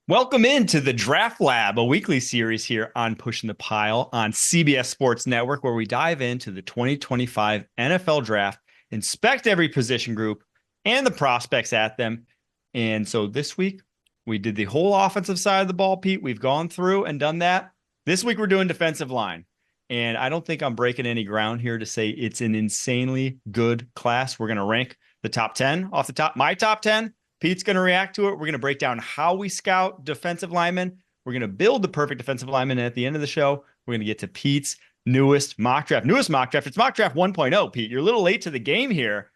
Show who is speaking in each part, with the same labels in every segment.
Speaker 1: Welcome into the Draft Lab, a weekly series here on Pushing the Pile on CBS Sports Network, where we dive into the 2025 NFL Draft, inspect every position group and the prospects at them. And so this week, we did the whole offensive side of the ball, Pete. We've gone through and done that. This week, we're doing defensive line. And I don't think I'm breaking any ground here to say it's an insanely good class. We're going to rank the top 10 off the top, my top 10. Pete's going to react to it. We're going to break down how we scout defensive linemen. We're going to build the perfect defensive lineman. And at the end of the show, we're going to get to Pete's newest mock draft. It's mock draft 1.0, Pete. You're a little late to the game here.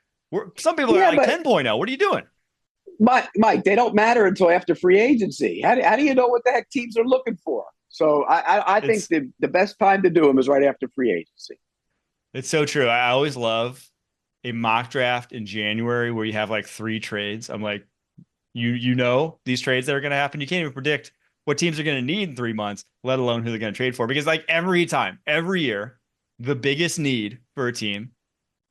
Speaker 1: Some people are
Speaker 2: Yeah,
Speaker 1: like
Speaker 2: but
Speaker 1: 10.0. What are you doing?
Speaker 2: Mike, they don't matter until after free agency. How do you know what the heck teams are looking for? So I think
Speaker 1: It's
Speaker 2: the best time to do them is right after free agency.
Speaker 1: it's so true. I always love a mock draft in January where you have like 3 trades. I'm like, you know these trades that are going to happen. You can't even predict what teams are going to need in 3 months, let alone who they're going to trade for. Because like every year, the biggest need for a team,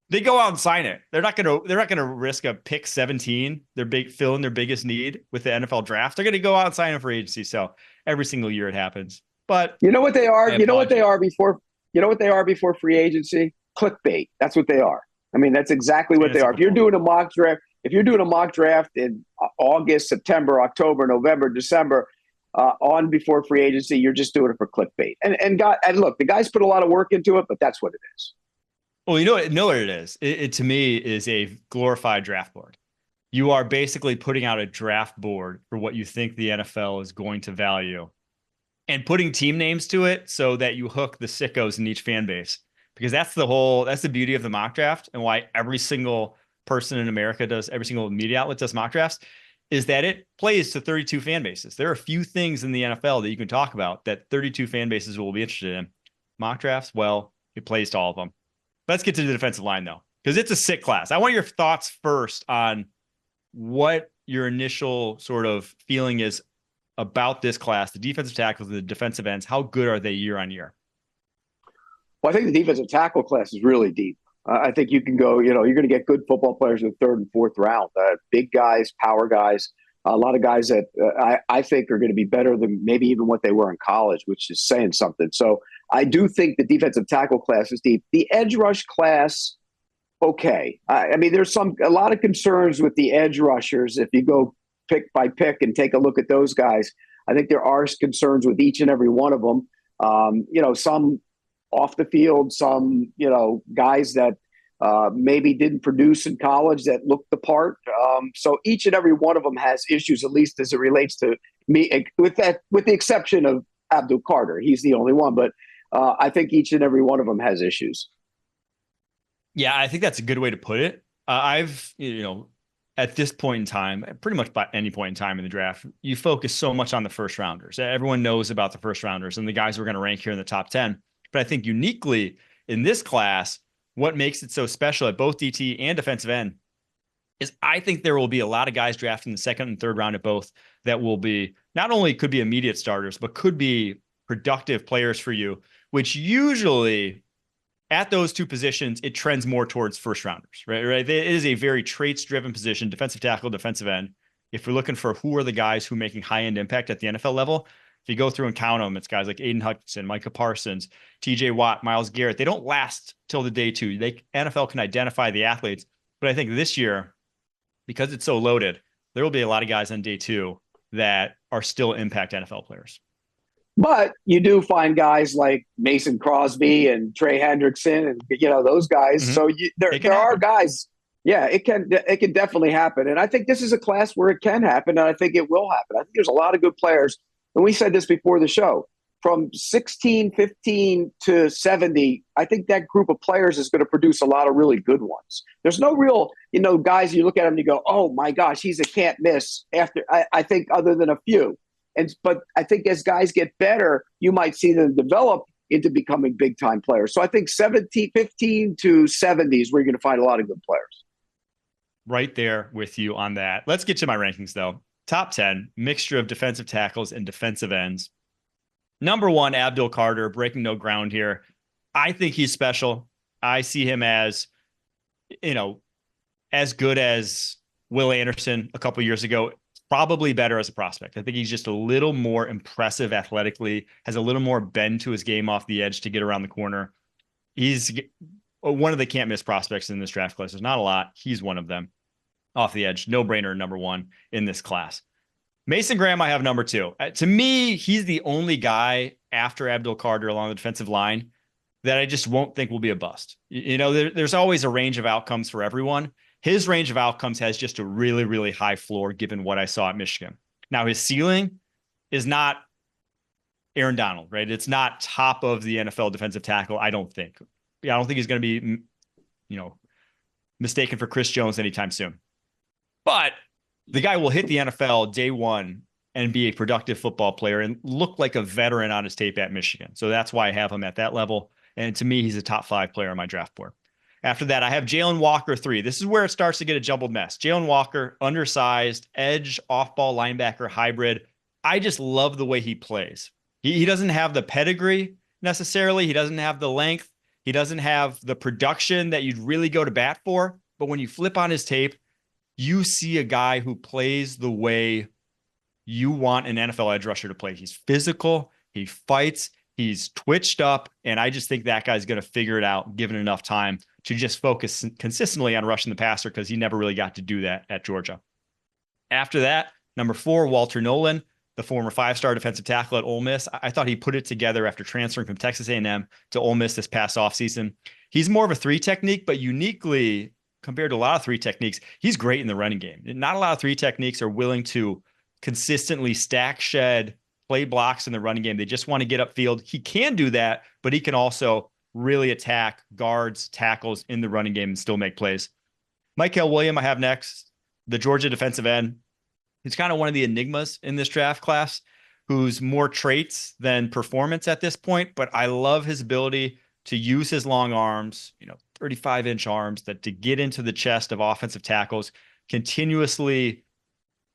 Speaker 1: they go out and sign it. They're not gonna risk a pick 17, fill in their biggest need with the NFL draft. They're gonna go out and sign them for agency. So every single year it happens. But
Speaker 2: You know what they are?
Speaker 1: I
Speaker 2: You know what
Speaker 1: applaud
Speaker 2: they
Speaker 1: you.
Speaker 2: are before you know what they are before free agency? Clickbait. That's what they are. I mean, that's exactly what they are.
Speaker 1: Fantasy
Speaker 2: If you're
Speaker 1: football.
Speaker 2: doing a mock draft, if you're doing a mock draft in August, September, October, November, December, on before free agency, you're just doing it for clickbait. And look, the guys put a lot of work into it, but that's what it is.
Speaker 1: Well, you know what it is. It to me is a glorified draft board. You are basically putting out a draft board for what you think the NFL is going to value and putting team names to it so that you hook the sickos in each fan base. Because that's the beauty of the mock draft and why every single person in America does, every single media outlet does mock drafts, is that it plays to 32 fan bases. There are a few things in the NFL that you can talk about that 32 fan bases will be interested in. Mock drafts, well, it plays to all of them. Let's get to the defensive line though, because it's a sick class. I want your thoughts first on what your initial sort of feeling is about this class, the defensive tackles, the defensive ends. How good are they year on year?
Speaker 2: Well, I think the defensive tackle class is really deep. I think you can go, you're going to get good football players in the third and fourth round. Big guys, power guys, a lot of guys that I think are going to be better than maybe even what they were in college, which is saying something. So I do think the defensive tackle class is deep. The edge rush class, okay. I mean, there's a lot of concerns with the edge rushers. If you go pick by pick and take a look at those guys, I think there are concerns with each and every one of them. Some off the field, some guys that maybe didn't produce in college that looked the part. So each and every one of them has issues, at least as it relates to me. With the exception of Abdul Carter, he's the only one. But I think each and every one of them has issues.
Speaker 1: Yeah, I think that's a good way to put it. At this point in time, pretty much by any point in time in the draft, you focus so much on the first rounders. Everyone knows about the first rounders and the guys we're going to rank here in the top 10. But I think uniquely in this class, what makes it so special at both DT and defensive end is I think there will be a lot of guys drafted in the second and third round at both that will be not only could be immediate starters, but could be productive players for you, which usually at those two positions, it trends more towards first rounders, right? Right. It is a very traits driven position, defensive tackle, defensive end. If we're looking for who are the guys who are making high end impact at the NFL level, if you go through and count them, it's guys like Aiden Hutchinson, Micah Parsons, TJ Watt, Myles Garrett. They don't last till the day two. NFL can identify the athletes. But I think this year, because it's so loaded, there will be a lot of guys on day two that are still impact NFL players.
Speaker 2: But you do find guys like Mason Crosby and Trey Hendrickson and those guys.
Speaker 1: Mm-hmm.
Speaker 2: So
Speaker 1: It can
Speaker 2: there are
Speaker 1: happen.
Speaker 2: guys. Yeah, it can definitely happen. And I think this is a class where it can happen, and I think it will happen. I think there's a lot of good players. And we said this before the show. From 16, 15 to 70, I think that group of players is going to produce a lot of really good ones. There's no real, guys you look at them and you go, oh my gosh, he's a can't miss after I think other than a few. But I think as guys get better, you might see them develop into becoming big time players. So I think 17, 15 to 70 is where you're going to find a lot of good players.
Speaker 1: Right there with you on that. Let's get to my rankings though. Top 10, mixture of defensive tackles and defensive ends. Number 1, Abdul Carter, breaking no ground here. I think he's special. I see him as, as good as Will Anderson a couple years ago, probably better as a prospect. I think he's just a little more impressive athletically, has a little more bend to his game off the edge to get around the corner. He's one of the can't miss prospects in this draft class. There's not a lot. He's one of them off the edge. No brainer, number one in this class. Mason Graham, I have number two. To me, he's the only guy after Abdul Carter along the defensive line that I just won't think will be a bust. There's always a range of outcomes for everyone. His range of outcomes has just a really, really high floor given what I saw at Michigan. Now, his ceiling is not Aaron Donald, right? It's not top of the NFL defensive tackle, I don't think. I don't think he's going to be, mistaken for Chris Jones anytime soon. But the guy will hit the NFL day one and be a productive football player and look like a veteran on his tape at Michigan. So that's why I have him at that level. And to me, he's a top 5 player on my draft board. After that, I have Jalen Walker 3. This is where it starts to get a jumbled mess. Jalen Walker, undersized, edge, off-ball linebacker hybrid. I just love the way he plays. He doesn't have the pedigree necessarily. He doesn't have the length. He doesn't have the production that you'd really go to bat for. But when you flip on his tape, you see a guy who plays the way you want an NFL edge rusher to play. He's physical. He fights. He's twitched up. And I just think that guy's going to figure it out given enough time to just focus consistently on rushing the passer because he never really got to do that at Georgia. After that, number 4, Walter Nolan, the former 5-star defensive tackle at Ole Miss. I thought he put it together after transferring from Texas A&M to Ole Miss this past offseason. He's more of a 3 technique, but uniquely compared to a lot of 3 techniques, he's great in the running game. Not a lot of 3 techniques are willing to consistently stack, shed, play blocks in the running game. They just want to get upfield. He can do that, but he can also really attack guards, tackles in the running game and still make plays. Michael Williams, I have next, the Georgia defensive end. He's kind of one of the enigmas in this draft class, who's more traits than performance at this point, but I love his ability to use his long arms, 35-inch arms, that to get into the chest of offensive tackles, continuously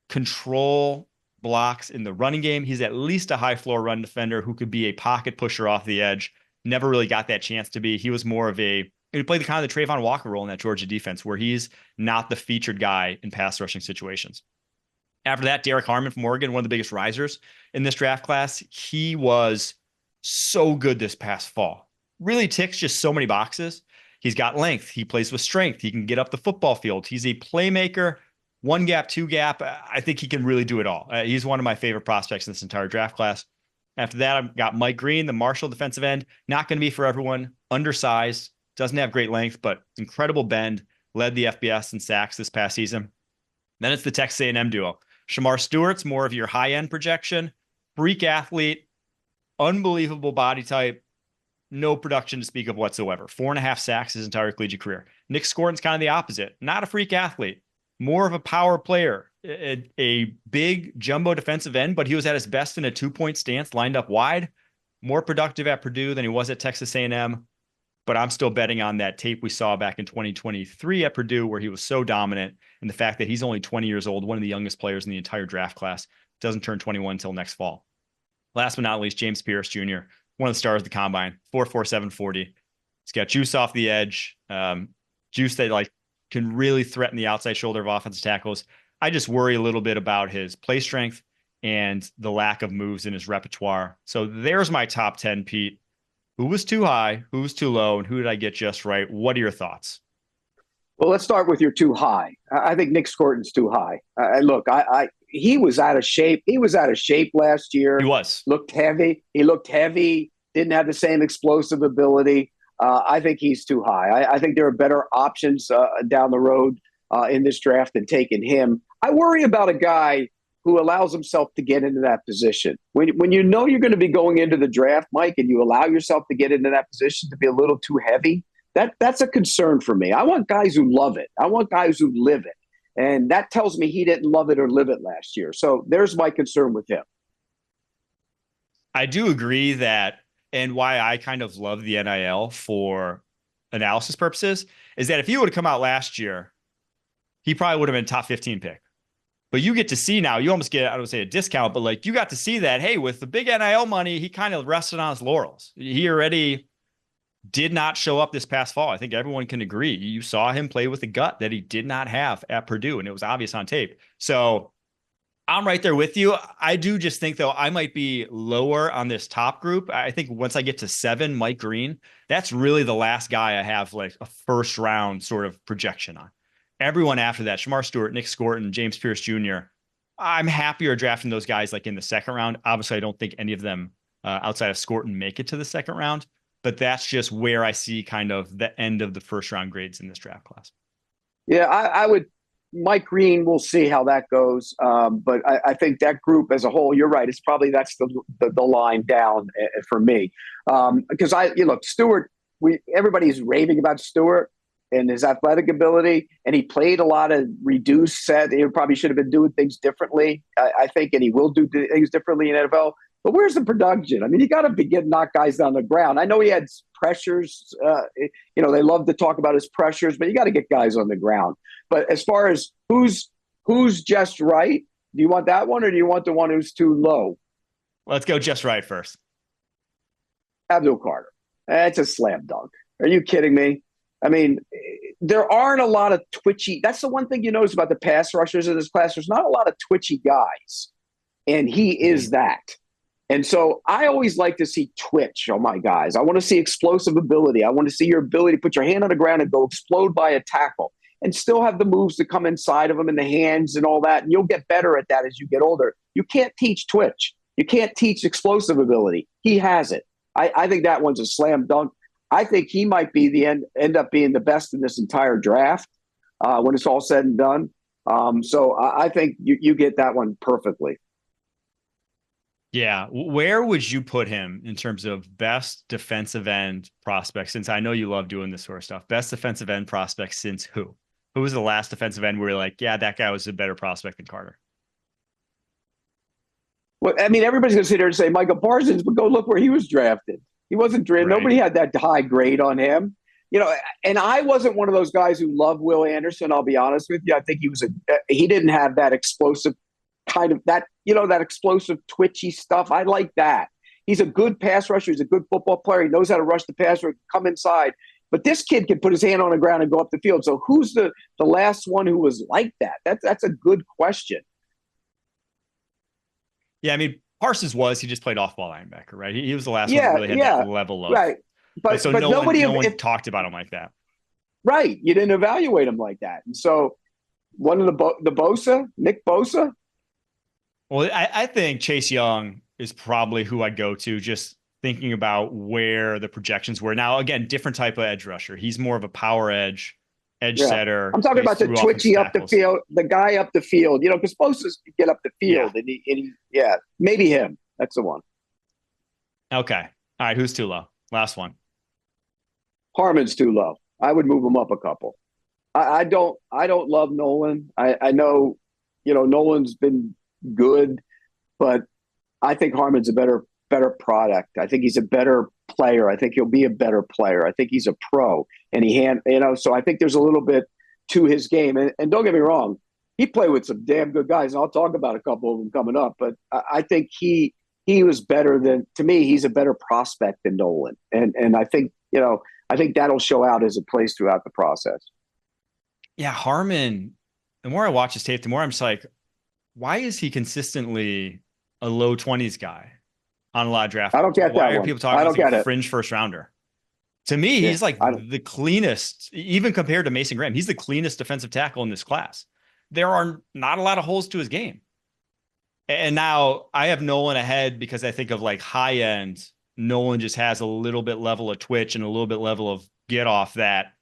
Speaker 1: control blocks in the running game. He's at least a high floor run defender who could be a pocket pusher off the edge. Never really got that chance to be. He was more of he played the kind of the Trayvon Walker role in that Georgia defense where he's not the featured guy in pass rushing situations. After that, Derek Harmon from Oregon, one of the biggest risers in this draft class. He was so good this past fall. Really ticks just so many boxes. He's got length. He plays with strength. He can get up the football field. He's a playmaker, 1 gap, 2 gap. I think he can really do it all. He's one of my favorite prospects in this entire draft class. After that, I've got Mike Green, the Marshall defensive end. Not going to be for everyone. Undersized, doesn't have great length, but incredible bend. Led the FBS in sacks this past season. Then it's the Texas A&M duo. Shamar Stewart's more of your high-end projection. Freak athlete, unbelievable body type, no production to speak of whatsoever. 4.5 sacks his entire collegiate career. Nick Scorton's kind of the opposite. Not a freak athlete, more of a power player. A big jumbo defensive end, but he was at his best in a 2-point stance, lined up wide. More productive at Purdue than he was at Texas A&M. But I'm still betting on that tape we saw back in 2023 at Purdue where he was so dominant, and the fact that he's only 20 years old, one of the youngest players in the entire draft class, doesn't turn 21 until next fall. Last but not least, James Pierce Jr., one of the stars of the combine, 4.47 40. He's got juice off the edge, juice that can really threaten the outside shoulder of offensive tackles. I just worry a little bit about his play strength and the lack of moves in his repertoire. So there's my top 10, Pete. Who was too high? Who was too low? And who did I get just right? What are your thoughts?
Speaker 2: Well, let's start with your too high. I think Nick Scorton's too high. Look, he was out of shape. He was out of shape last year.
Speaker 1: He was.
Speaker 2: Looked heavy. He looked heavy. Didn't have the same explosive ability. I think he's too high. I think there are better options down the road in this draft than taking him. I worry about a guy who allows himself to get into that position. When you know you're going to be going into the draft, Mike, and you allow yourself to get into that position to be a little too heavy, that's a concern for me. I want guys who love it. I want guys who live it. And that tells me he didn't love it or live it last year. So there's my concern with him.
Speaker 1: I do agree that, and why I kind of love the NIL for analysis purposes, is that if he would have come out last year, he probably would have been top 15 pick. But you get to see now, you almost get, I don't say a discount, but you got to see that, hey, with the big NIL money, he kind of rested on his laurels. He already did not show up this past fall. I think everyone can agree. You saw him play with a gut that he did not have at Purdue, and it was obvious on tape. So I'm right there with you. I do just think, though, I might be lower on this top group. I think once I get to 7, Mike Green, that's really the last guy I have like a first round sort of projection on. Everyone after that, Shamar Stewart, Nick Scorton, James Pierce Jr., I'm happier drafting those guys like in the second round. Obviously, I don't think any of them outside of Scorton make it to the second round, but that's just where I see kind of the end of the first round grades in this draft class.
Speaker 2: Yeah, I would. Mike Green, we'll see how that goes. But I think that group as a whole, you're right. It's probably that's the line down for me. Because look, Stewart, everybody's raving about Stewart and his athletic ability, and he played a lot of reduced set. He probably should have been doing things differently, I think, and he will do things differently in NFL. But where's the production? I mean, you got to begin knock guys down the ground. I know he had pressures. They love to talk about his pressures, but you got to get guys on the ground. But as far as who's just right, do you want that one or do you want the one who's too low?
Speaker 1: Let's go just right first.
Speaker 2: Abdul Carter. That's a slam dunk. Are you kidding me? I mean, there aren't a lot of twitchy. That's the one thing you notice about the pass rushers in this class. There's not a lot of twitchy guys, and he is that. And so I always like to see twitch on my guys. I want to see explosive ability. I want to see your ability to put your hand on the ground and go explode by a tackle and still have the moves to come inside of them and the hands and all that. And you'll get better at that as you get older. You can't teach twitch. You can't teach explosive ability. He has it. I think that one's a slam dunk. I think he might be end up being the best in this entire draft when it's all said and done. So I think you get that one perfectly.
Speaker 1: Yeah. Where would you put him in terms of best defensive end prospect? Since I know you love doing this sort of stuff, best defensive end prospect since who? Who was the last defensive end where you're like, yeah, that guy was a better prospect than Carter?
Speaker 2: Well, I mean, everybody's going to sit here and say Michael Parsons, but go look where he was drafted. He wasn't drafted. Right. Nobody had that high grade on him. And I wasn't one of those guys who loved Will Anderson. I'll be honest with you. I think he didn't have that explosive kind of that explosive twitchy stuff. I like that. He's a good pass rusher. He's a good football player. He knows how to rush the passer, come inside. But this kid can put his hand on the ground and go up the field. So who's the last one who was like that? That's a good question.
Speaker 1: Yeah, I mean, Parsons he just played off-ball linebacker, right? He was the last one who really had that level of
Speaker 2: right. But no one
Speaker 1: talked about him like that.
Speaker 2: Right. You didn't evaluate him like that. And so one of the Bosa, Nick Bosa.
Speaker 1: Well, I think Chase Young is probably who I'd go to, just thinking about where the projections were. Now, again, different type of edge rusher. He's more of a power edge setter.
Speaker 2: I'm talking about the twitchy up the field, the guy up the field, because Bosa's get up the field. Yeah. And maybe him. That's the one.
Speaker 1: Okay. All right. Who's too low? Last one.
Speaker 2: Harmon's too low. I would move him up a couple. I don't love Nolan. I know, Nolan's been good, but I think Harmon's a better product. I think he's a better player. I think he'll be a better player. I think he's a pro, and so I think there's a little bit to his game. And don't get me wrong, he played with some damn good guys, and I'll talk about a couple of them coming up. But I think he was better to me. He's a better prospect than Nolan, and I think that'll show out as it plays throughout the process.
Speaker 1: Yeah, Harmon. The more I watch his tape, the more I'm just like, why is he consistently a low 20s guy on a lot of draft?
Speaker 2: I don't get
Speaker 1: why
Speaker 2: that.
Speaker 1: Are
Speaker 2: one.
Speaker 1: people talking about like fringe first rounder? To me, he's like the cleanest, even compared to Mason Graham. He's the cleanest defensive tackle in this class. There are not a lot of holes to his game. And now I have Nolan ahead because I think of like high end. Nolan just has a little bit level of twitch and a little bit level of get off that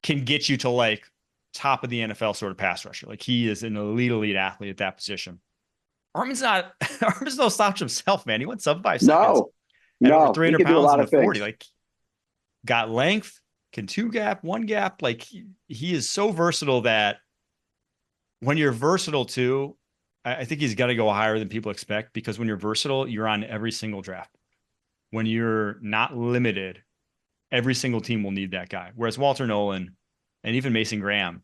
Speaker 1: can get you to like top of the NFL sort of pass rusher. Like he is an elite athlete at that position. Harmon's no slouch himself, man. He went sub 5 seconds.
Speaker 2: No,
Speaker 1: 300 pounds in the 40. Like got length, can 2 gap, 1 gap. Like he is so versatile that when you're versatile too, I think he's got to go higher than people expect, because when you're versatile, you're on every single draft. When you're not limited, every single team will need that guy. Whereas Walter Nolan and even Mason Graham,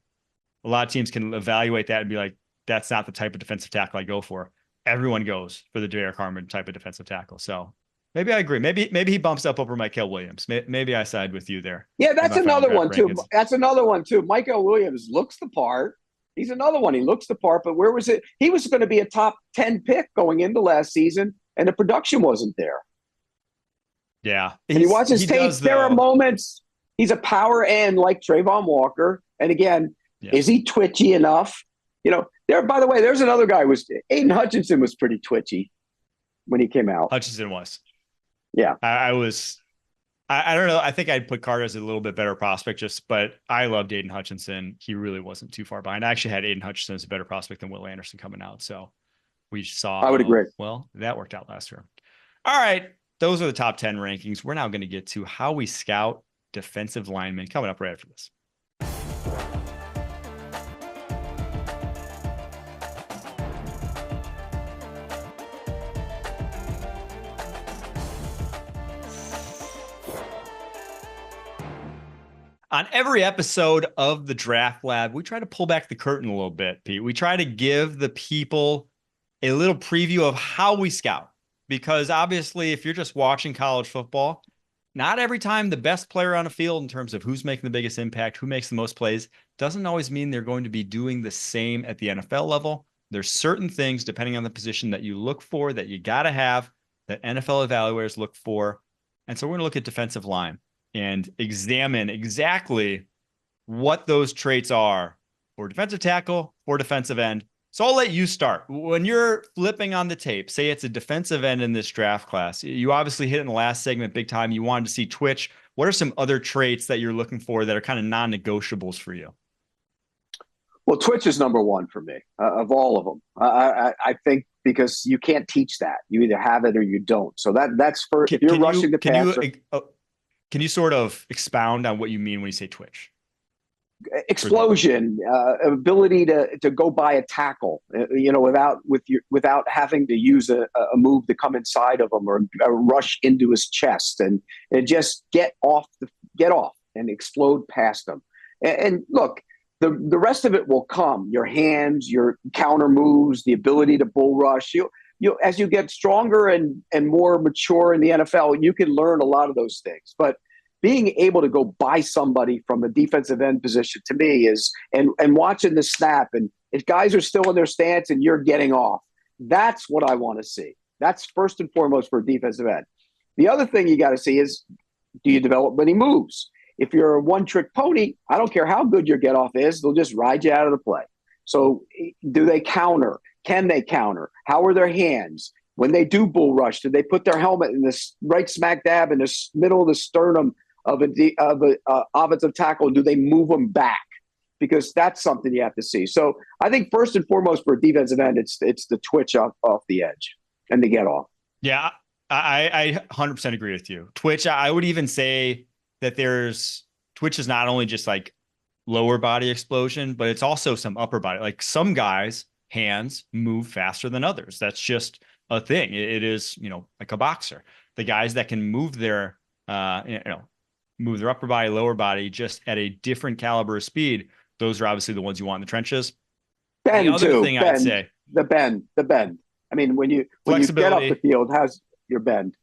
Speaker 1: a lot of teams can evaluate that and be like, that's not the type of defensive tackle I go for. Everyone goes for the Derek Harmon type of defensive tackle. So maybe I agree. Maybe he bumps up over Mykel Williams. Maybe I side with you there.
Speaker 2: Yeah, that's another one too. That's another one too. Mykel Williams looks the part. He's another one. He looks the part, but where was it? He was going to be a top 10 pick going into last season, and the production wasn't there.
Speaker 1: Yeah.
Speaker 2: And you watch his
Speaker 1: He
Speaker 2: tape,
Speaker 1: does,
Speaker 2: there are
Speaker 1: though.
Speaker 2: moments he's a power end like Trayvon Walker. And again,
Speaker 1: Yeah.
Speaker 2: is he twitchy enough? There, by the way, there's another guy Aiden Hutchinson was pretty twitchy when he came out.
Speaker 1: Hutchinson was.
Speaker 2: Yeah.
Speaker 1: I don't know. I think I'd put Carter as a little bit better prospect, but I loved Aiden Hutchinson. He really wasn't too far behind. I actually had Aiden Hutchinson as a better prospect than Will Anderson coming out. So we saw,
Speaker 2: I would agree.
Speaker 1: Well, that worked out last year. All right. Those are the top 10 rankings. We're now going to get to how we scout defensive linemen coming up right after this. On every episode of the Draft Lab, we try to pull back the curtain a little bit, Pete. We try to give the people a little preview of how we scout. Because obviously, if you're just watching college football, not every time the best player on a field in terms of who's making the biggest impact, who makes the most plays, doesn't always mean they're going to be doing the same at the NFL level. There's certain things, depending on the position, that you look for, that you got to have, that NFL evaluators look for. And so we're going to look at defensive line and examine exactly what those traits are for defensive tackle, for defensive end. So I'll let you start. When you're flipping on the tape, say it's a defensive end in this draft class, you obviously hit in the last segment big time. You wanted to see twitch. What are some other traits that you're looking for that are kind of non-negotiables for you?
Speaker 2: Well, twitch is number one for me of all of them. I think because you can't teach that. You either have it or you don't. So that's first. If you're rushing the passer.
Speaker 1: Can you sort of expound on what you mean when you say twitch?
Speaker 2: Explosion, ability to go by a tackle, without having to use a move to come inside of him or rush into his chest and just get off and explode past them. And look, the rest of it will come. Your hands, your counter moves, the ability to bull rush. You as you get stronger and more mature in the NFL, you can learn a lot of those things. But being able to go by somebody from a defensive end position to me is and watching the snap, and if guys are still in their stance and you're getting off, that's what I want to see. That's first and foremost for a defensive end. The other thing you got to see is, do you develop many moves? If you're a one-trick pony, I don't care how good your get off is, they'll just ride you out of the play. So do they counter? Can they counter? How are their hands? When they do bull rush, do they put their helmet in this right smack dab in the middle of the sternum of an offensive tackle? Do they move them back? Because that's something you have to see. So I think first and foremost for a defensive end, it's the twitch off the edge and the get off.
Speaker 1: Yeah, I 100% agree with you. Twitch, I would even say that twitch is not only just like lower body explosion, but it's also some upper body. Like some guys' hands move faster than others. That's just a thing. It is, like a boxer. The guys that can move their upper body, lower body, just at a different caliber of speed, those are obviously the ones you want in the trenches.
Speaker 2: Bend
Speaker 1: the other
Speaker 2: too.
Speaker 1: thing
Speaker 2: Bend.
Speaker 1: I'd say,
Speaker 2: the bend. I mean, when you get up the field, how's your bend?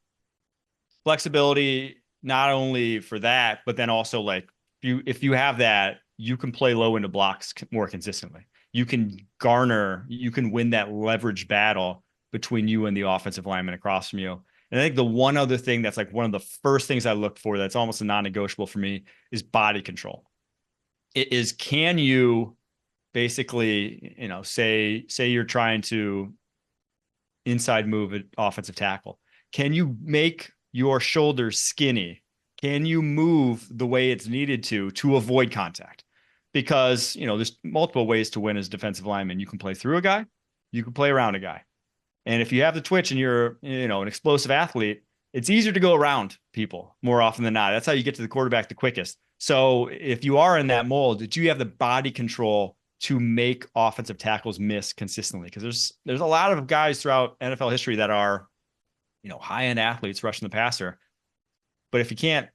Speaker 1: Flexibility, not only for that, but then also like if you have that, you can play low into blocks more consistently. You can win that leverage battle between you and the offensive lineman across from you. And I think the one other thing that's like one of the first things I look for that's almost a non-negotiable for me is body control. It is, can you basically, say you're trying to inside move an offensive tackle. Can you make your shoulders skinny? Can you move the way it's needed to avoid contact? Because, there's multiple ways to win as a defensive lineman. You can play through a guy, you can play around a guy. And if you have the twitch and you're, an explosive athlete, it's easier to go around people more often than not. That's how you get to the quarterback the quickest. So if you are in that mold, do you have the body control to make offensive tackles miss consistently? Because there's a lot of guys throughout NFL history that are, high-end athletes rushing the passer. But if you can't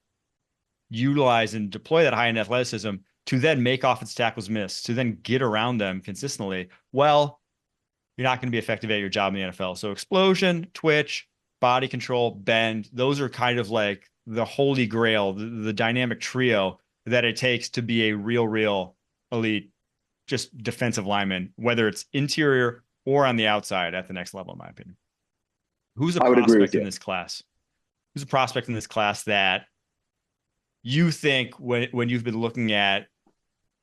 Speaker 1: utilize and deploy that high-end athleticism to then make offensive tackles miss, to then get around them consistently, well, you're not going to be effective at your job in the NFL. So explosion, twitch, body control, bend, those are kind of like the holy grail, the dynamic trio that it takes to be a real elite just defensive linemen, whether it's interior or on the outside at the next level, in my opinion. Who's a
Speaker 2: I would agree with
Speaker 1: prospect in
Speaker 2: you.
Speaker 1: this class? Who's a prospect in this class that you think when you've been looking at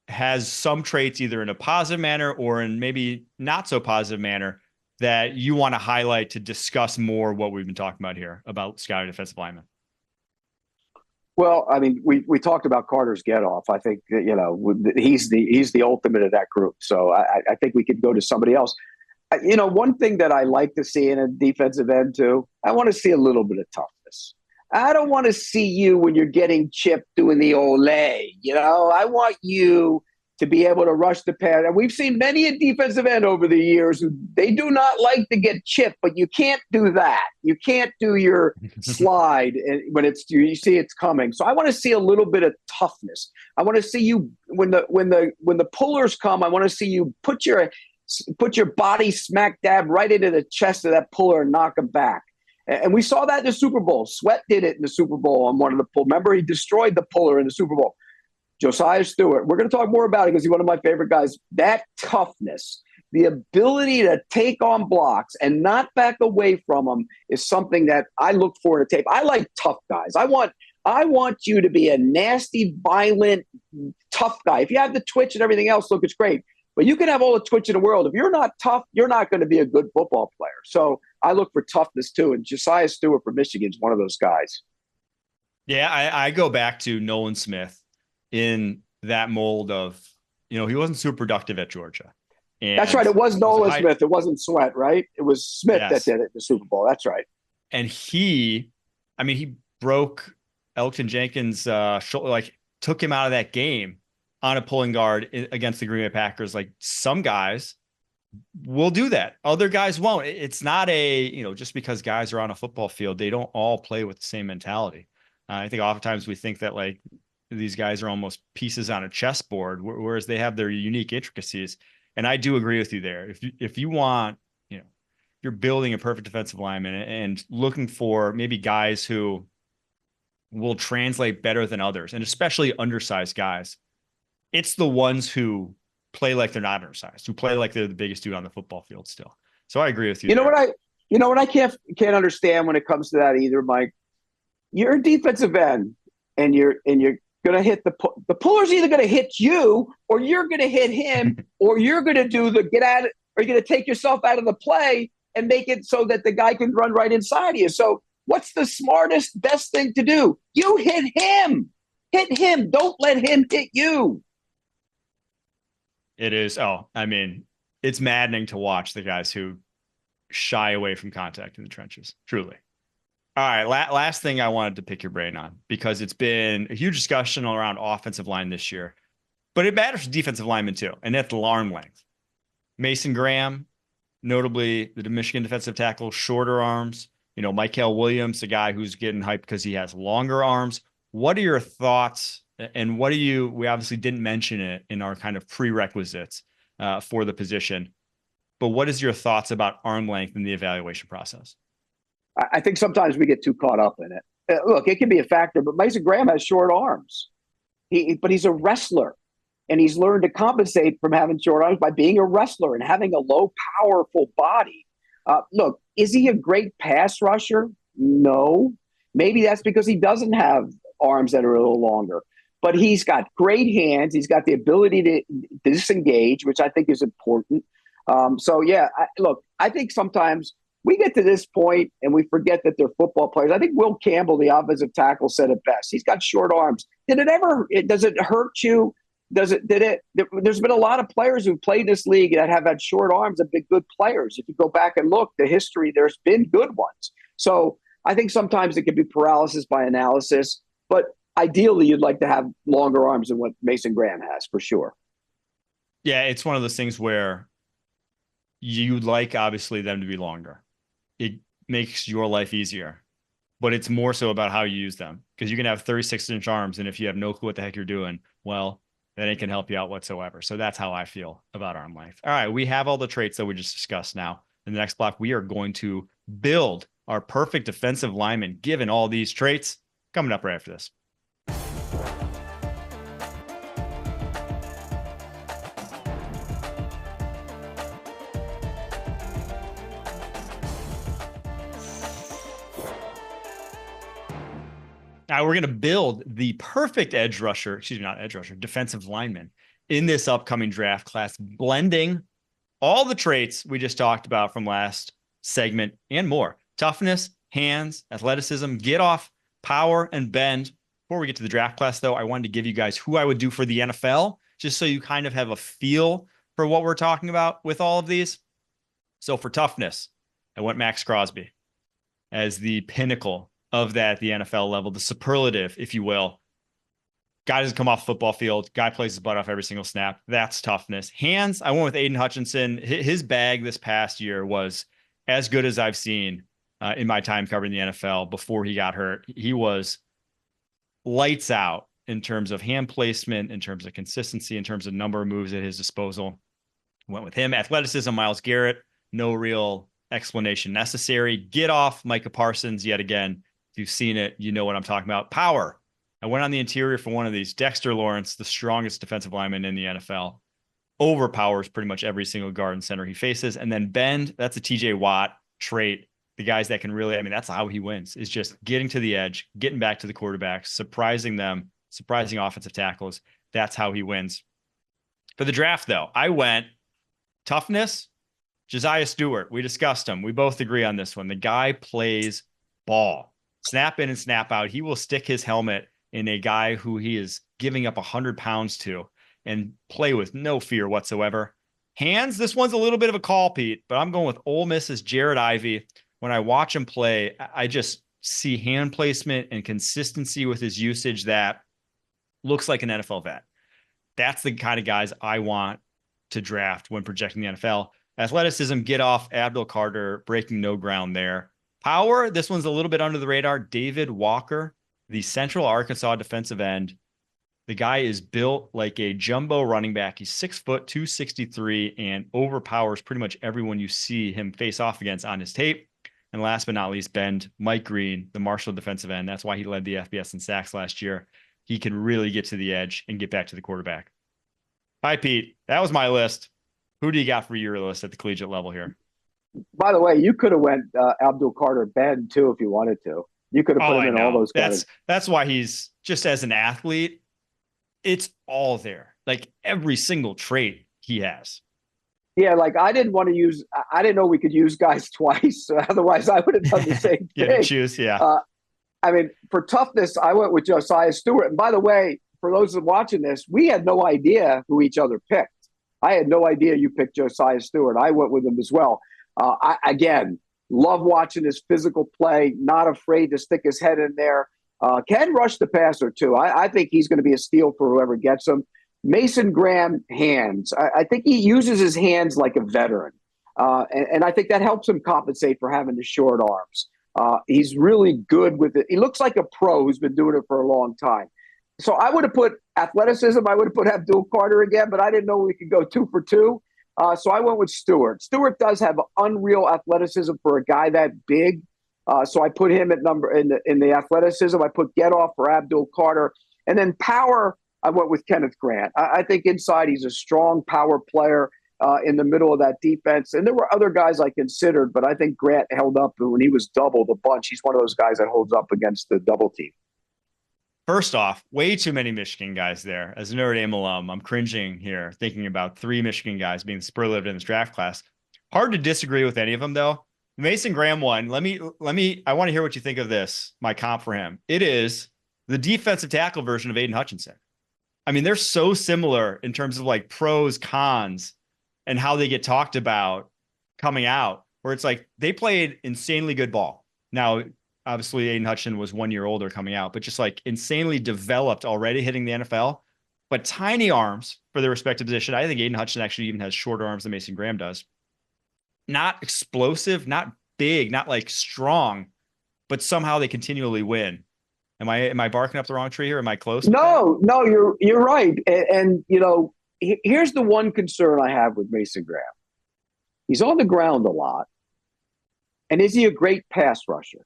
Speaker 1: has some traits either in a positive manner or in maybe not so positive manner that you want to highlight to discuss more what we've been talking about here about scouting defensive linemen?
Speaker 2: Well, I mean, we talked about Carter's get off. I think that, he's the ultimate of that group. So I think we could go to somebody else. One thing that I like to see in a defensive end too, I want to see a little bit of toughness. I don't want to see you when you're getting chipped doing the ole. I want you to be able to rush the pad. And we've seen many a defensive end over the years who they do not like to get chipped, but you can't do that. You can't do your slide when you see it's coming. So I want to see a little bit of toughness. I want to see you when the pullers come. I want to see you put your body smack dab right into the chest of that puller and knock him back. And we saw that in the Super Bowl. Sweat did it in the Super Bowl on one of the pull. Remember, he destroyed the puller in the Super Bowl. Josiah Stewart. We're going to talk more about it because he's one of my favorite guys. That toughness, the ability to take on blocks and not back away from them is something that I look for in a tape. I like tough guys. I want you to be a nasty, violent, tough guy. If you have the twitch and everything else, look, it's great. But you can have all the twitch in the world. If you're not tough, you're not going to be a good football player. So I look for toughness too. And Josiah Stewart from Michigan is one of those guys.
Speaker 1: Yeah, I go back to Nolan Smith in that mold of, he wasn't super productive at Georgia. And
Speaker 2: that's right. It was Nolan Smith. It wasn't Sweat, right? It was Smith that did it in the Super Bowl. That's right.
Speaker 1: And he broke Elgton Jenkins' shoulder, took him out of that game on a pulling guard against the Green Bay Packers. Like, some guys will do that. Other guys won't. It's not just because guys are on a football field, they don't all play with the same mentality. I think oftentimes we think that these guys are almost pieces on a chessboard, whereas they have their unique intricacies. And I do agree with you there. If you want, you're building a perfect defensive lineman and looking for maybe guys who will translate better than others, and especially undersized guys, it's the ones who play like they're not undersized, who play like they're the biggest dude on the football field still. So I agree with you.
Speaker 2: You know what I can't understand when it comes to that either, Mike. You're a defensive end, and you're going to hit the puller's either going to hit you, or you're going to hit him, or you're going to do the get at it, or you're going to take yourself out of the play and make it so that the guy can run right inside of you. So what's the smartest, best thing to do? You hit him. Hit him. Don't let him hit you.
Speaker 1: It is. It's maddening to watch the guys who shy away from contact in the trenches. Truly. All right. Last thing I wanted to pick your brain on, because it's been a huge discussion around offensive line this year, but it matters for defensive linemen too. And that's the arm length. Mason Graham, notably the Michigan defensive tackle, shorter arms. Michael Williams, a guy who's getting hyped because he has longer arms. What are your thoughts? And we obviously didn't mention it in our kind of prerequisites for the position, but what is your thoughts about arm length in the evaluation process?
Speaker 2: I think sometimes we get too caught up in it. Look, it can be a factor, but Mason Graham has short arms. But he's a wrestler, and he's learned to compensate from having short arms by being a wrestler and having a low, powerful body. Look, is he a great pass rusher? No. Maybe that's because he doesn't have arms that are a little longer. But he's got great hands. He's got the ability to disengage, which I think is important. I think sometimes we get to this point and we forget that they're football players. I think Will Campbell, the offensive tackle, said it best. He's got short arms. Does it hurt you? There's been a lot of players who played this league that have had short arms and been good players. If you go back and look, the history, there's been good ones. So I think sometimes it can be paralysis by analysis, but ideally you'd like to have longer arms than what Mason Graham has, for sure.
Speaker 1: Yeah, it's one of those things where you'd like, obviously, them to be longer. It makes your life easier, but it's more so about how you use them, because you can have 36-inch arms, and if you have no clue what the heck you're doing, well, that ain't can help you out whatsoever. So that's how I feel about arm length. All right, we have all the traits that we just discussed. Now, in the next block, we are going to build our perfect defensive lineman, given all these traits, coming up right after this. Now we're going to build the perfect edge rusher, excuse me, not edge rusher, defensive lineman in this upcoming draft class, blending all the traits we just talked about from last segment and more. Toughness, hands, athleticism, get off, power, and bend. Before we get to the draft class, though, I wanted to give you guys who I would do for the NFL, just so you kind of have a feel for what we're talking about with all of these. So for toughness, I went Max Crosby as the pinnacle of that at the NFL level, the superlative, if you will. Guy doesn't come off the football field. Guy plays his butt off every single snap. That's toughness. Hands, I went with Aiden Hutchinson. His bag this past year was as good as I've seen in my time covering the NFL before he got hurt. He was lights out in terms of hand placement, in terms of consistency, in terms of number of moves at his disposal. Went with him. Athleticism, Myles Garrett. No real explanation necessary. Get off, Micah Parsons, yet again. If you've seen it, you know what I'm talking about. Power. I went on the interior for one of these. Dexter Lawrence, the strongest defensive lineman in the NFL. Overpowers pretty much every single guard and center he faces. And then bend, that's a TJ Watt trait. The guys that can really, that's how he wins, is just getting to the edge, getting back to the quarterbacks, surprising them, surprising offensive tackles. That's how he wins. For the draft, though, I went toughness, Josiah Stewart. We discussed him. We both agree on this one. The guy plays ball. Snap in and snap out. He will stick his helmet in a guy who he is giving up 100 pounds to and play with no fear whatsoever. Hands, this one's a little bit of a call, Pete, but I'm going with Ole Miss's Jared Ivey. When I watch him play, I just see hand placement and consistency with his usage that looks like an NFL vet. That's the kind of guys I want to draft when projecting the NFL. Athleticism, get off, Abdul Carter, breaking no ground there. Power, this one's a little bit under the radar. David Walker, the Central Arkansas defensive end. The guy is built like a jumbo running back. He's 6 foot, 263, and overpowers pretty much everyone you see him face off against on his tape. And last but not least, bend, Mike Green, the Marshall defensive end. That's why he led the FBS in sacks last year. He can really get to the edge and get back to the quarterback. Hi, Pete. That was my list. Who do you got for your list at the collegiate level here?
Speaker 2: By the way, you could have went Abdul Carter bend too if you wanted to. You could have put him in all those guys.
Speaker 1: That's why he's just as an athlete, it's all there. Like every single trait he has.
Speaker 2: Yeah, like I didn't know we could use guys twice. Otherwise, I would have done the same thing.
Speaker 1: Choose, yeah.
Speaker 2: For toughness, I went with Josiah Stewart. And by the way, for those watching this, we had no idea who each other picked. I had no idea you picked Josiah Stewart. I went with him as well. Again, love watching his physical play, not afraid to stick his head in there. Can rush the passer, too. I think he's going to be a steal for whoever gets him. Mason Graham, hands. I think he uses his hands like a veteran. And I think that helps him compensate for having the short arms. He's really good with it. He looks like a pro who's been doing it for a long time. So I would have put athleticism. I would have put Abdul Carter again, but I didn't know we could go 2 for 2. So I went with Stewart. Stewart does have unreal athleticism for a guy that big. So I put him at number in the athleticism. I put get off for Abdul Carter. And then power, I went with Kenneth Grant. I think inside he's a strong power player in the middle of that defense. And there were other guys I considered, but I think Grant held up when he was doubled a bunch. He's one of those guys that holds up against the double team.
Speaker 1: First off, way too many Michigan guys there. As a Notre Dame alum, I'm cringing here thinking about 3 Michigan guys being superlative in this draft class. Hard to disagree with any of them, though. Mason Graham one. I want to hear what you think of this, my comp for him. It is the defensive tackle version of Aiden Hutchinson. They're so similar in terms of like pros, cons, and how they get talked about coming out, where it's like they played insanely good ball. Now, obviously, Aiden Hutchinson was 1 year older coming out, but just like insanely developed already hitting the NFL, but tiny arms for their respective position. I think Aiden Hutchinson actually even has shorter arms than Mason Graham does. Not explosive, not big, not like strong, but somehow they continually win. Am I barking up the wrong tree here? Am I close?
Speaker 2: No, you're right. And here's the one concern I have with Mason Graham. He's on the ground a lot. And is he a great pass rusher?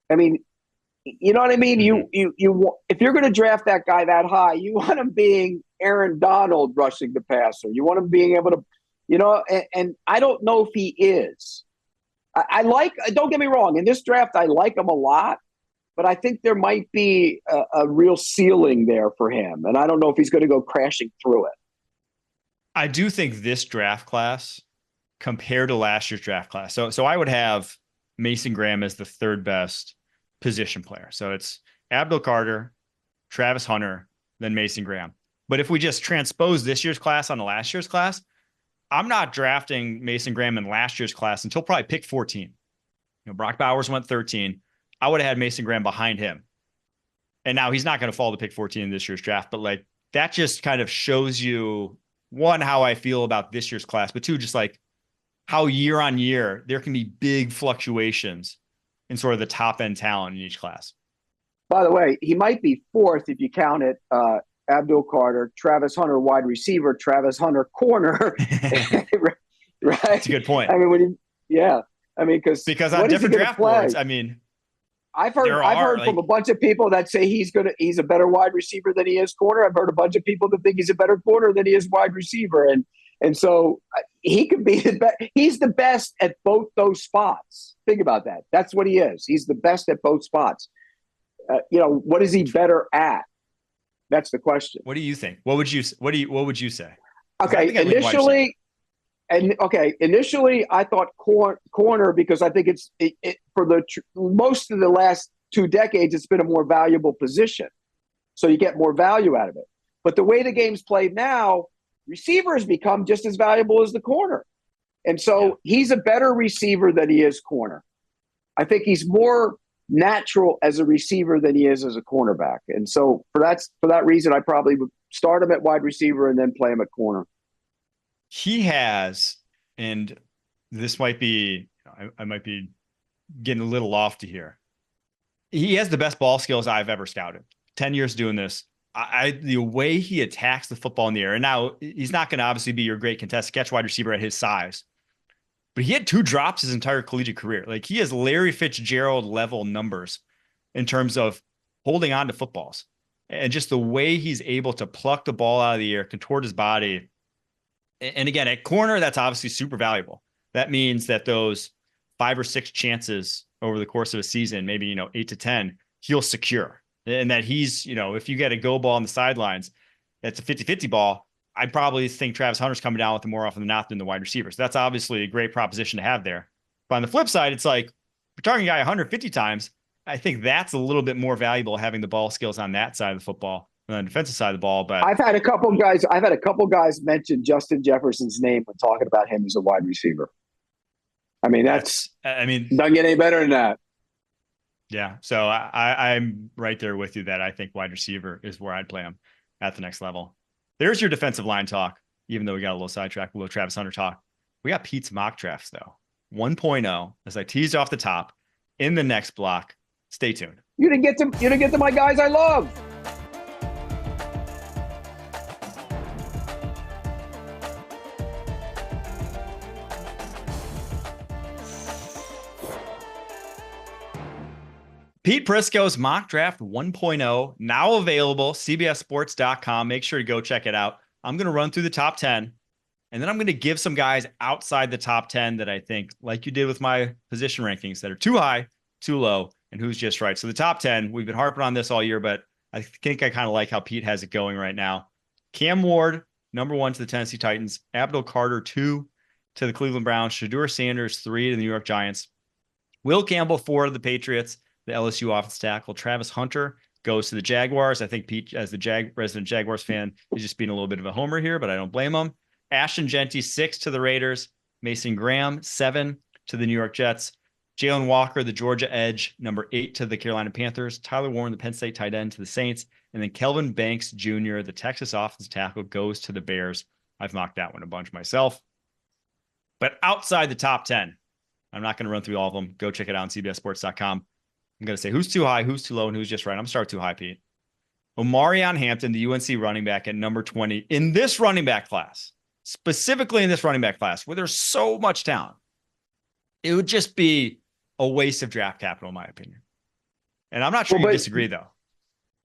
Speaker 2: You know what I mean? Mm-hmm. You if you're going to draft that guy that high, you want him being Aaron Donald rushing the passer. You want him being able to, and I don't know if he is. Don't get me wrong. In this draft, I like him a lot. but I think there might be a real ceiling there for him. And I don't know if he's going to go crashing through it.
Speaker 1: I do think this draft class compared to last year's draft class. So I would have Mason Graham as the third best position player. So it's Abdul Carter, Travis Hunter, then Mason Graham. But if we just transpose this year's class on the last year's class, I'm not drafting Mason Graham in last year's class until probably pick 14. Brock Bowers went 13. I would have had Mason Graham behind him. And now he's not going to fall to pick 14 in this year's draft, but like that just kind of shows you, one, how I feel about this year's class, but two, just like how year on year there can be big fluctuations in sort of the top end talent in each class.
Speaker 2: By the way, he might be fourth if you count it. Abdul Carter, Travis Hunter, wide receiver, Travis Hunter, corner. Right.
Speaker 1: That's a good point.
Speaker 2: I mean, because
Speaker 1: on different draft boards, I mean,
Speaker 2: I've heard from a bunch of people that say he's a better wide receiver than he is corner. I've heard a bunch of people that think he's a better corner than he is wide receiver, and so he could be the best. He's the best at both those spots. Think about that. That's what he is. He's the best at both spots. What is he better at? That's the question.
Speaker 1: What do you think? What would you say?
Speaker 2: Okay, initially I thought corner because I think it's for most of the last 2 decades it's been a more valuable position, so you get more value out of it. But the way the game's played now, receiver has become just as valuable as the corner, and so he's a better receiver than he is corner. I think he's more natural as a receiver than he is as a cornerback, and so for that reason, I probably would start him at wide receiver and then play him at corner.
Speaker 1: He has, and this might be, I might be getting a little lofty here. He has the best ball skills I've ever scouted. 10 years doing this. The way he attacks the football in the air, and now he's not going to obviously be your great contested catch wide receiver at his size, but he had 2 drops his entire collegiate career. Like he has Larry Fitzgerald level numbers in terms of holding on to footballs and just the way he's able to pluck the ball out of the air, contort his body. And again, at corner, that's obviously super valuable. That means that those 5 or 6 chances over the course of a season, maybe, 8 to 10, he'll secure. And that he's, if you get a go ball on the sidelines, that's a 50-50 ball. I'd probably think Travis Hunter's coming down with it more often than not than the wide receiver. So that's obviously a great proposition to have there. But on the flip side, it's like, we're targeting a guy 150 times. I think that's a little bit more valuable having the ball skills on that side of the football. On the defensive side of the ball, but
Speaker 2: I've had a couple guys mention Justin Jefferson's name when talking about him as a wide receiver. I mean, doesn't get any better than that.
Speaker 1: Yeah. So I'm right there with you that I think wide receiver is where I'd play him at the next level. There's your defensive line talk, even though we got a little sidetracked, a little Travis Hunter talk. We got Pete's mock drafts though. 1.0, as I teased off the top in the next block. Stay tuned.
Speaker 2: You didn't get to my guys I love.
Speaker 1: Pete Prisco's mock draft 1.0 now available, cbssports.com. Make sure to go check it out. I'm going to run through the top 10, and then I'm going to give some guys outside the top 10 that I think, like you did with my position rankings, that are too high, too low, and who's just right. So the top 10, we've been harping on this all year, but I think I kind of like how Pete has it going right now. Cam Ward, number 1 to the Tennessee Titans. Abdul Carter, 2 to the Cleveland Browns. Shadur Sanders, 3 to the New York Giants. Will Campbell, 4 to the Patriots. The LSU offensive tackle. Travis Hunter goes to the Jaguars. I think Pete, as the resident Jaguars fan, is just being a little bit of a homer here, but I don't blame him. Ashton Genty, 6 to the Raiders. Mason Graham, 7 to the New York Jets. Jalen Walker, the Georgia edge, number 8 to the Carolina Panthers. Tyler Warren, the Penn State tight end, to the Saints. And then Kelvin Banks Jr., the Texas offensive tackle, goes to the Bears. I've mocked that one a bunch myself. But outside the top 10, I'm not going to run through all of them. Go check it out on cbssports.com. I'm going to say who's too high, who's too low, and who's just right. I'm going to start too high, Pete. Omarion Hampton, the UNC running back at number 20 in this running back class, specifically in this running back class where there's so much talent. It would just be a waste of draft capital, in my opinion. And I'm not sure you disagree, though.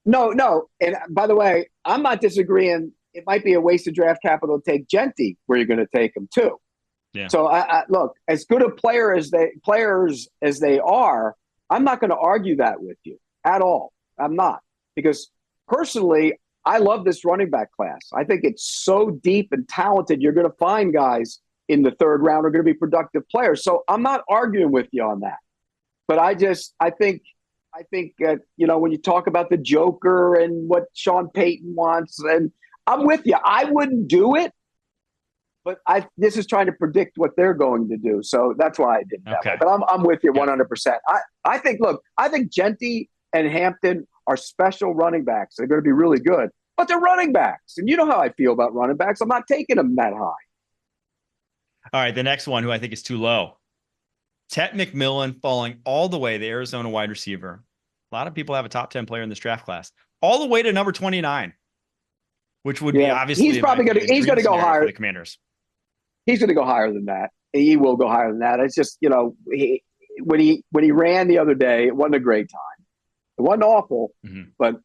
Speaker 2: No. And by the way, I'm not disagreeing. It might be a waste of draft capital to take Genty where you're going to take him, too.
Speaker 1: Yeah.
Speaker 2: So, I look, as good a players as they are, I'm not going to argue that with you. at all. I'm not, because personally, I love this running back class. I think it's so deep and talented. You're going to find guys in the third round are going to be productive players. So I'm not arguing with you on that. But I think when you talk about the Joker and what Sean Payton wants, and I'm with you. I wouldn't do it, but this is trying to predict what they're going to do. So that's why I did it that way. But I'm with you 100%. I think Genty and Hampton are special running backs. They're going to be really good, but they're running backs. And you know how I feel about running backs. I'm not taking them that high.
Speaker 1: All right, the next one, who I think is too low. Tet McMillan falling all the way, the Arizona wide receiver. A lot of people have a top 10 player in this draft class, all the way to number 29, which would be obviously
Speaker 2: he's probably going to go higher
Speaker 1: for the Commanders.
Speaker 2: He's going to go higher than that. He will go higher than that. It's just, when he ran the other day, it wasn't a great time. It wasn't awful, but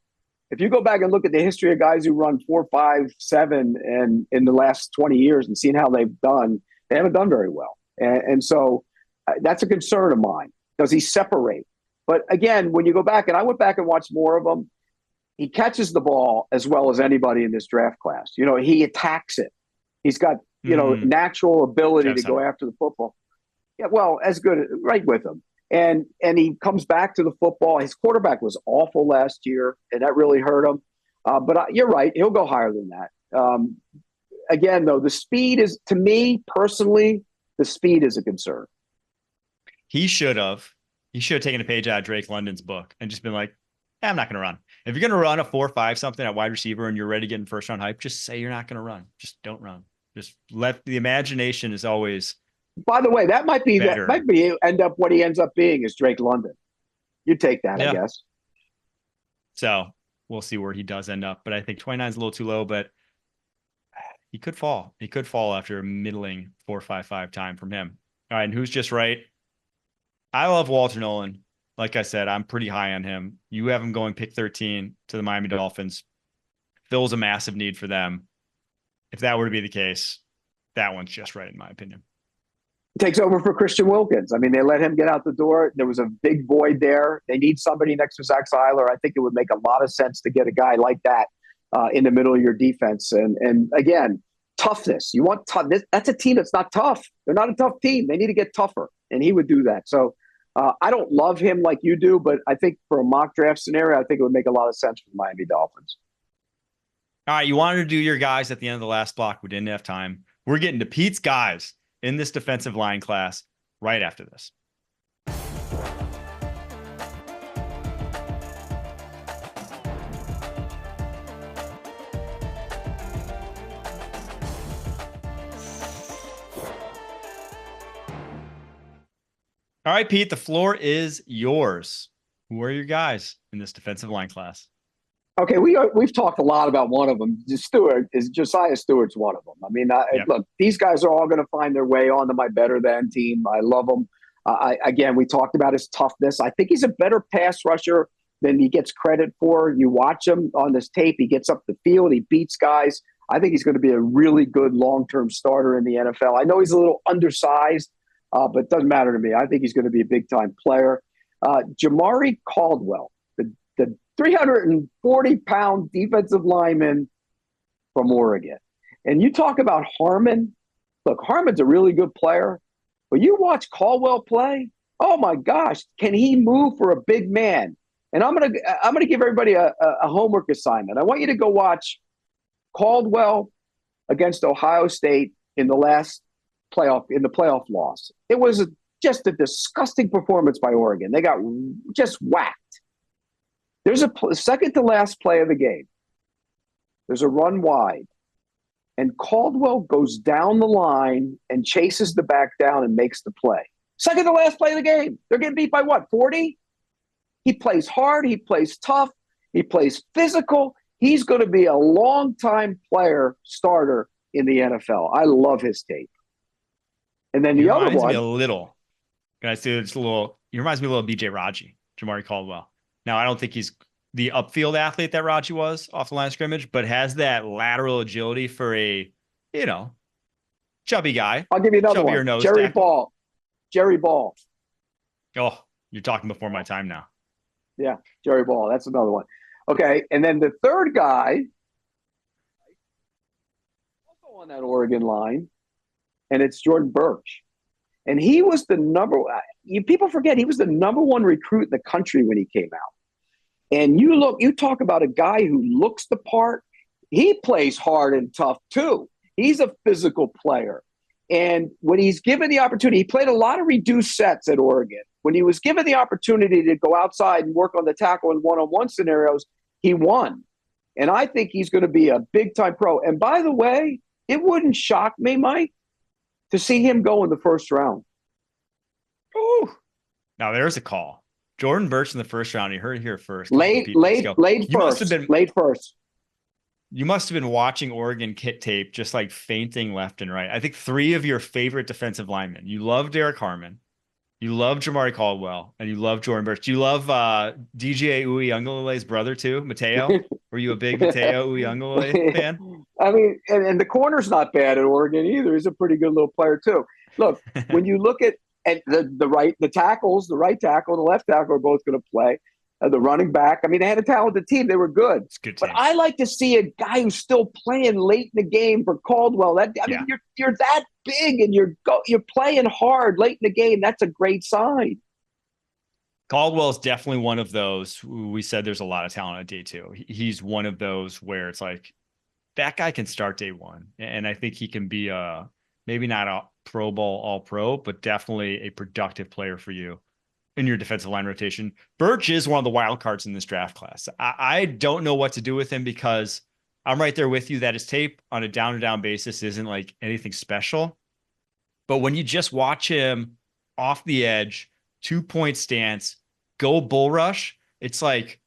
Speaker 2: if you go back and look at the history of guys who run 4, 5, 7 and in the last 20 years and seen how they've done, they haven't done very well. And so that's a concern of mine. Does he separate? But again, when you go back, and I went back and watched more of him, he catches the ball as well as anybody in this draft class. He attacks it. He's got, natural ability to go after the football. Yeah, well, as good, right with him. And he comes back to the football. His quarterback was awful last year, and that really hurt him. But you're right. He'll go higher than that. Again, though, the speed is, to me personally, the speed is a concern.
Speaker 1: He should have taken a page out of Drake London's book and just been like, I'm not going to run. If you're going to run a 4-5 something at wide receiver and you're ready to get in first round hype, just say you're not going to run. Just don't run. Just let the imagination is always.
Speaker 2: By the way, that might be end up what he ends up being is Drake London. You take that, I guess.
Speaker 1: So we'll see where he does end up. But I think 29 is a little too low, but he could fall. He could fall after a middling 4.55 time from him. All right. And who's just right? I love Walter Nolan. Like I said, I'm pretty high on him. You have him going pick 13 to the Miami Dolphins. Fills a massive need for them. If that were to be the case, that one's just right, in my opinion.
Speaker 2: Takes over for Christian Wilkins. I mean, they let him get out the door. There was a big void there. They need somebody next to Zach Seiler. I think it would make a lot of sense to get a guy like that in the middle of your defense. And again, toughness. You want tough. That's a team that's not tough. They're not a tough team. They need to get tougher, and he would do that. So I don't love him like you do, but I think for a mock draft scenario, I think it would make a lot of sense for the Miami Dolphins.
Speaker 1: All right, you wanted to do your guys at the end of the last block. We didn't have time. We're getting to Pete's guys in this defensive line class right after this. All right, Pete, the floor is yours. Who are your guys in this defensive line class?
Speaker 2: Okay, we've talked a lot about one of them. Josiah Stewart's one of them. I mean, look, these guys are all going to find their way onto my better than team. I love them. Again, we talked about his toughness. I think he's a better pass rusher than he gets credit for. You watch him on this tape. He gets up the field. He beats guys. I think he's going to be a really good long-term starter in the NFL. I know he's a little undersized, but it doesn't matter to me. I think he's going to be a big-time player. Jamari Caldwell, the 340-pound defensive lineman from Oregon. And you talk about Harmon. Look, Harmon's a really good player, but you watch Caldwell play. Oh my gosh, can he move for a big man? And I'm gonna give everybody a homework assignment. I want you to go watch Caldwell against Ohio State in the last playoff loss. It was just a disgusting performance by Oregon. They got just whacked. There's a second to last play of the game. There's a run wide, and Caldwell goes down the line and chases the back down and makes the play. Second to last play of the game. They're getting beat by what, 40? He plays hard. He plays tough. He plays physical. He's going to be a long-time player starter in the NFL. I love his tape. And then the other one.
Speaker 1: He reminds me a little. Can I say it's a little? He reminds me a little of B.J. Raji, Jamari Caldwell. Now, I don't think he's the upfield athlete that Raji was off the line of scrimmage, but has that lateral agility for a, chubby guy.
Speaker 2: I'll give you another one. Jerry Ball.
Speaker 1: Oh, you're talking before my time now.
Speaker 2: Yeah, Jerry Ball. That's another one. Okay, and then the third guy, also on that Oregon line, and it's Jordan Birch. And he was the people forget he was the number one recruit in the country when he came out. And you talk about a guy who looks the part. He plays hard and tough too. He's a physical player. And when he's given the opportunity, he played a lot of reduced sets at Oregon. When he was given the opportunity to go outside and work on the tackle in one-on-one scenarios, he won. And I think he's going to be a big-time pro. And by the way, it wouldn't shock me, Mike, to see him go in the first round.
Speaker 1: Ooh. Now there's a call. Jordan Birch in the first round. You heard it here first.
Speaker 2: Late first.
Speaker 1: You must have been watching Oregon kit tape, just like fainting left and right. I think 3 of your favorite defensive linemen. You love Derek Harmon, you love Jamari Caldwell, and you love Jordan Birch. Do you love DJ Uyunglele's brother too, Mateo? Were you a big Mateo Uyunglele fan?
Speaker 2: I mean, and the corner's not bad at Oregon either. He's a pretty good little player too. Look, when you look at the right tackle, the left tackle are both going to play. The running back. I mean, they had a talented team. They were good.
Speaker 1: It's good
Speaker 2: but I like to see a guy who's still playing late in the game for Caldwell. Mean, you're that big and you're playing hard late in the game. That's a great sign.
Speaker 1: Caldwell is definitely one of those. We said there's a lot of talent at day 2. He's one of those where it's like that guy can start day 1, and I think he can be maybe not a Pro Bowl All-Pro, but definitely a productive player for you in your defensive line rotation. Birch is one of the wild cards in this draft class. I don't know what to do with him because I'm right there with you that his tape on a down-to-down basis isn't like anything special. But when you just watch him off the edge, 2-point stance, go bull rush, it's like,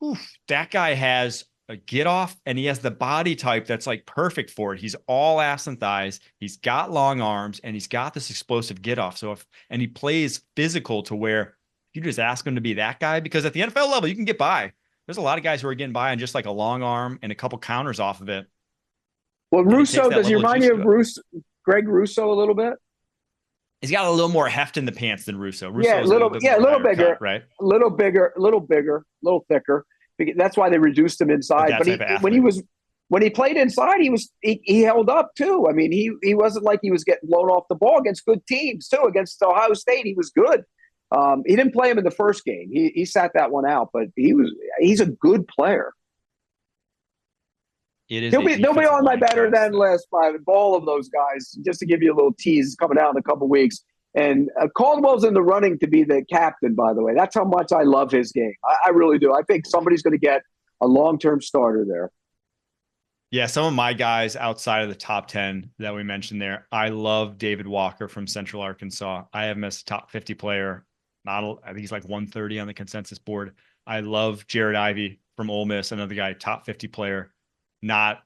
Speaker 1: oof, that guy has a get off and he has the body type that's like perfect for it. He's all ass and thighs. He's got long arms and he's got this explosive get off. And he plays physical to where you just ask him to be that guy, because at the NFL level, you can get by. There's a lot of guys who are getting by on just like a long arm and a couple counters off of it.
Speaker 2: Well, Russo, does he remind you of Greg Russo a little bit?
Speaker 1: He's got a little more heft in the pants than Russo.
Speaker 2: A little bigger,
Speaker 1: cut, right?
Speaker 2: A little bigger, a little thicker. That's why they reduced him inside. But when he played inside, he held up too. I mean, he wasn't like he was getting blown off the ball against good teams too. Against Ohio State, he was good. He didn't play him in the first game. He sat that one out, but he's a good player. They'll be on my better than list by all of those guys. Just to give you a little tease, coming out in a couple weeks. And Caldwell's in the running to be the captain, by the way. That's how much I love his game. I really do. I think somebody's going to get a long-term starter there.
Speaker 1: Yeah, some of my guys outside of the top 10 that we mentioned there, I love David Walker from Central Arkansas. I have him as a top 50 player. I think he's like 130 on the consensus board. I love Jared Ivey from Ole Miss, another guy, top 50 player, not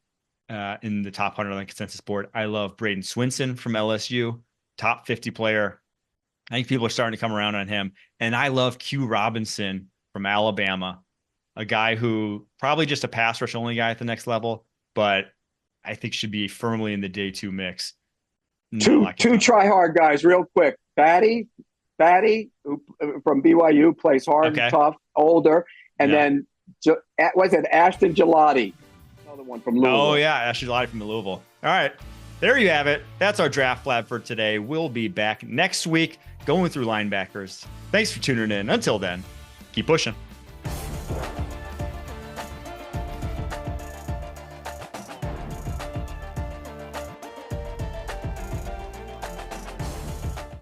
Speaker 1: in the top 100 on the consensus board. I love Braden Swinson from LSU, top 50 player. I think people are starting to come around on him. And I love Q Robinson from Alabama, a guy who probably just a pass rush only guy at the next level, but I think should be firmly in the day 2 mix.
Speaker 2: Two try hard guys real quick. Batty, who from BYU, plays hard and tough, older. And then, what's it, Ashton Gelati, another one from Louisville.
Speaker 1: Oh, yeah, Ashton Gelati from Louisville. All right. There you have it. That's our draft lab for today. We'll be back next week going through linebackers. Thanks for tuning in. Until then, keep pushing.